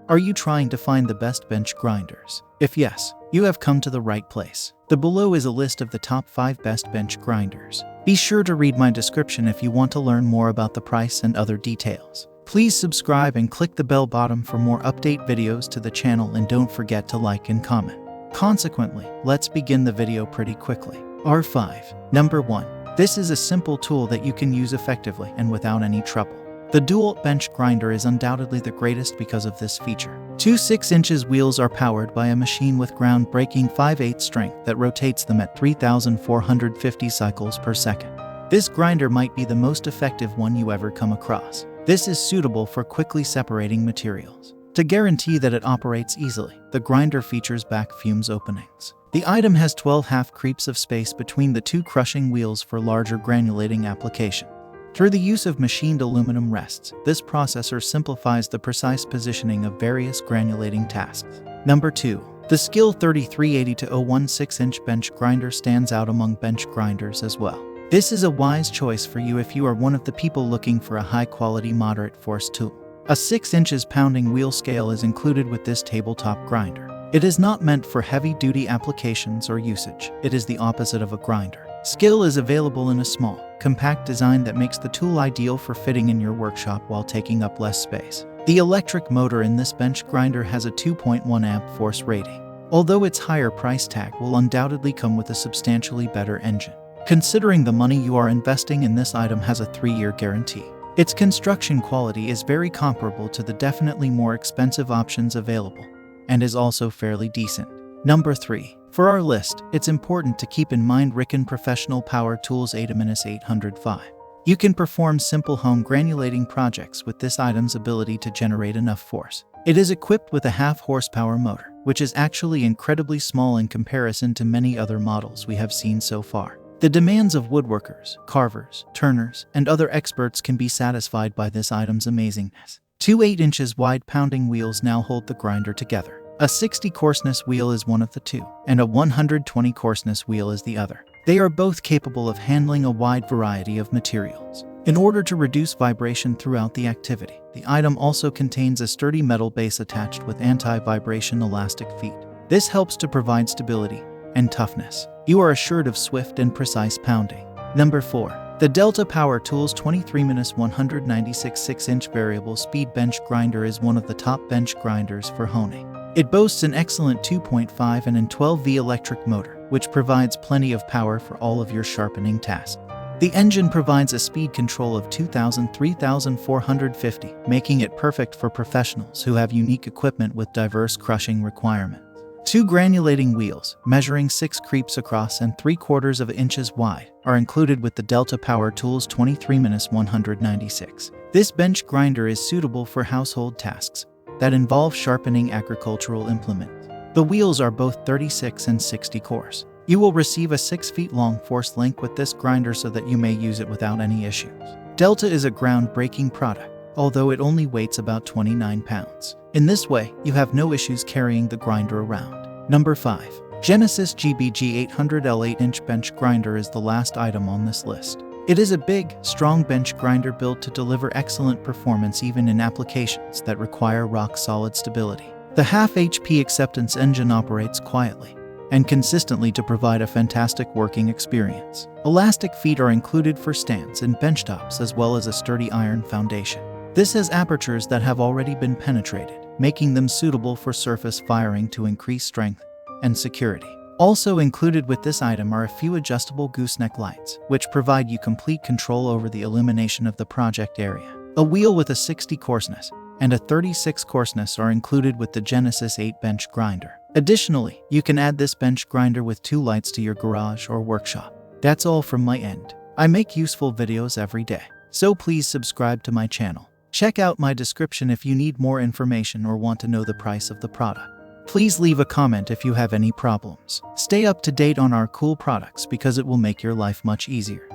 Are you trying to find the best bench grinders? If yes, you have come to the right place. The below is a list of the top 5 best bench grinders. Be sure to read my description if you want to learn more about the price and other details. Please subscribe and click the bell button for more update videos to the channel, and don't forget to like and comment. Consequently, let's begin the video pretty quickly. R5. Number 1. This is a simple tool that you can use effectively and without any trouble. The dual bench grinder is undoubtedly the greatest because of this feature. Two 6-inch wheels are powered by a machine with ground-breaking 5/8 strength that rotates them at 3,450 cycles per second. This grinder might be the most effective one you ever come across. This is suitable for quickly separating materials. To guarantee that it operates easily, the grinder features back fumes openings. The item has 12 half creeps of space between the two crushing wheels for larger granulating application. Through the use of machined aluminum rests, this processor simplifies the precise positioning of various granulating tasks. Number 2. The SKIL 3380-01 6-inch bench grinder stands out among bench grinders as well. This is a wise choice for you if you are one of the people looking for a high-quality moderate force tool. A 6-inch pounding wheel scale is included with this tabletop grinder. It is not meant for heavy-duty applications or usage. It is the opposite of a grinder. SKIL is available in a small, compact design that makes the tool ideal for fitting in your workshop while taking up less space. The electric motor in this bench grinder has a 2.1 amp force rating, although its higher price tag will undoubtedly come with a substantially better engine. Considering the money you are investing in, this item has a 3-year guarantee. Its construction quality is very comparable to the definitely more expensive options available, and is also fairly decent. Number 3. For our list, it's important to keep in mind RIDGID Professional Power Tools 800-805. You can perform simple home granulating projects with this item's ability to generate enough force. It is equipped with a 1/2 horsepower motor, which is actually incredibly small in comparison to many other models we have seen so far. The demands of woodworkers, carvers, turners, and other experts can be satisfied by this item's amazingness. Two 8-inch wide pounding wheels now hold the grinder together. A 60 coarseness wheel is one of the two, and a 120 coarseness wheel is the other. They are both capable of handling a wide variety of materials. In order to reduce vibration throughout the activity, the item also contains a sturdy metal base attached with anti-vibration elastic feet. This helps to provide stability and toughness. You are assured of swift and precise pounding. Number 4. The Delta Power Tools 23-196 6-inch variable speed bench grinder is one of the top bench grinders for honing. It boasts an excellent 2.5 and 12V electric motor, which provides plenty of power for all of your sharpening tasks. The engine provides a speed control of 2,000-3,450, making it perfect for professionals who have unique equipment with diverse crushing requirements. Two granulating wheels, measuring 6 creeps across and 3/4 inches wide, are included with the Delta Power Tools 23-196. This bench grinder is suitable for household tasks that involve sharpening agricultural implements. The wheels are both 36 and 60 coarse. You will receive a 6 feet long force link with this grinder so that you may use it without any issues. Delta is a groundbreaking product, although it only weighs about 29 pounds. In this way, you have no issues carrying the grinder around. Number 5. Genesis GBG 800L 8-inch bench grinder is the last item on this list. It is a big, strong bench grinder built to deliver excellent performance even in applications that require rock-solid stability. The 1/2 HP acceptance engine operates quietly and consistently to provide a fantastic working experience. Elastic feet are included for stands and bench tops, as well as a sturdy iron foundation. This has apertures that have already been penetrated, making them suitable for surface firing to increase strength and security. Also included with this item are a few adjustable gooseneck lights, which provide you complete control over the illumination of the project area. A wheel with a 60 coarseness and a 36 coarseness are included with the Genesis 8 bench grinder. Additionally, you can add this bench grinder with 2 lights to your garage or workshop. That's all from my end. I make useful videos every day, so please subscribe to my channel. Check out my description if you need more information or want to know the price of the product. Please leave a comment if you have any problems. Stay up to date on our cool products because it will make your life much easier.